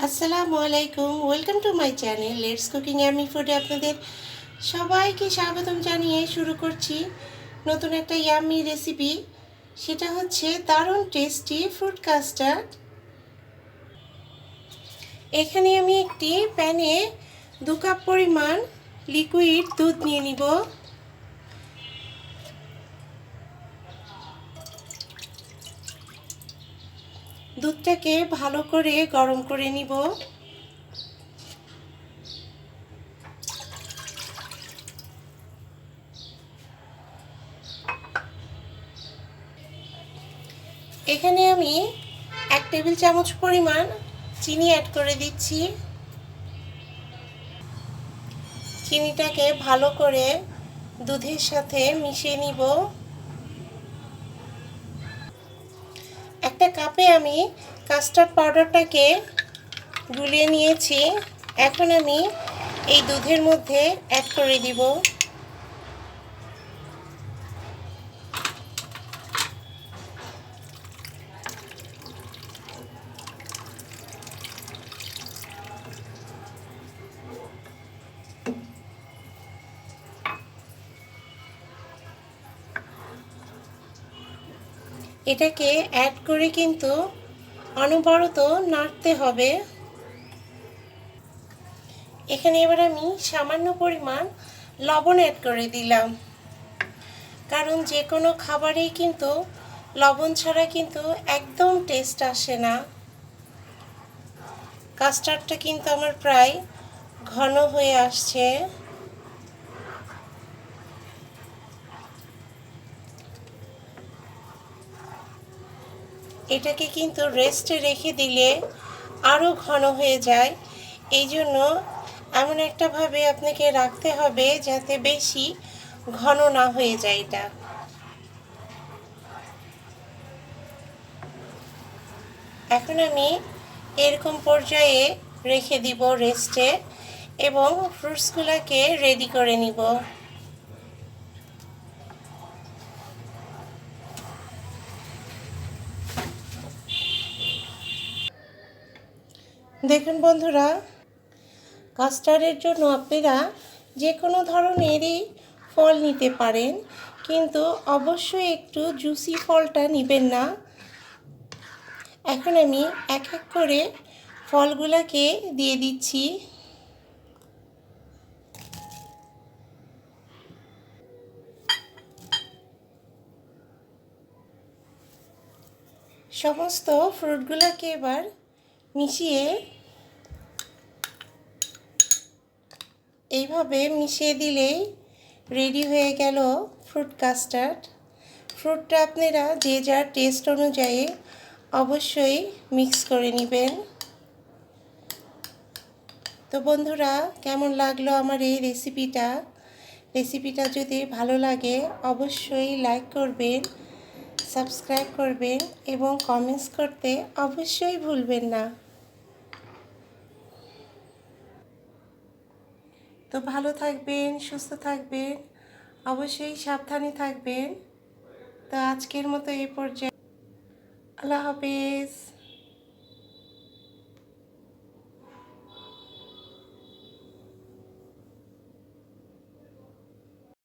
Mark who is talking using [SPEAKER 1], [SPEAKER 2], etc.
[SPEAKER 1] আসসালামু আলাইকুম, welcome to my channel let's cooking yummy ফুডে আপনাদের সবাইকে স্বাগতম জানিয়ে শুরু করছি নতুন একটা ইয়ামি রেসিপি। সেটা হচ্ছে দারুণ টেস্টি ফ্রুট কাস্টার্ড। এখানে আমি একটি প্যানে 2 কাপ পরিমাণ লিকুইড দুধ নিয়ে নিব। দুধটাকে ভালো করে গরম করে নিব। এখানে আমি 1 টেবিল চামচ পরিমাণ চিনি অ্যাড করে দিচ্ছি। চিনিটাকে ভালো করে দুধের সাথে মিশিয়ে নিব। একটা কাপে আমি কাস্টার্ড পাউডারটাকে গুলিয়ে নিয়েছি। এখন আমি এই দুধের মধ্যে অ্যাড করে দিব। এটাকে অ্যাড করে কিন্তু অনবরত নাড়তে হবে। এখানে এবার আমি সামান্য পরিমাণ লবণ অ্যাড করে দিলাম, কারণ যে কোনো খাবারেই কিন্তু লবণ ছাড়া কিন্তু একদম টেস্ট আসে না। কাস্টার্ডটা কিন্তু আমার প্রায় ঘন হয়ে আসছে। এটাকে কিন্তু রেস্টে রেখে দিলে আরও ঘন হয়ে যায়। এই জন্য এমন একটাভাবে আপনাকে রাখতে হবে যাতে বেশি ঘন না হয়ে যায় এটা। এখন আমি এরকম পর্যায়ে রেখে দিব রেস্টে এবং ফ্রুটসগুলোকে রেডি করে নিব। দেখুন বন্ধুরা, কাস্টার্ডের জন্য আপনারা যে কোনো ধরনেরই ফল নিতে পারেন, কিন্তু অবশ্যই একটু জুসি ফলটা নেবেন না। এখন আমি এক এক করে ফলগুলোকে দিয়ে দিচ্ছি। সমস্ত ফ্রুটগুলোকে এবার মিশিয়ে এইভাবে মিশিয়ে দিলেই রেডি হয়ে গেল ফ্রুট কাস্টার্ড। ফ্রুটটা আপনারা যে যার টেস্ট অনুযায়ী অবশ্যই মিক্স করে নেবেন। তো বন্ধুরা, কেমন লাগলো আমার এই রেসিপিটা যদি ভালো লাগে অবশ্যই লাইক করবেন, সাবস্ক্রাইব করবেন এবং কমেন্টস করতে অবশ্যই ভুলবেন না। তো ভালো থাকবেন, সুস্থ থাকবেন, অবশ্যই সাবধানে থাকবেন। তো আজকের মতো এই পর্যায়ে আল্লাহ হাফেজ।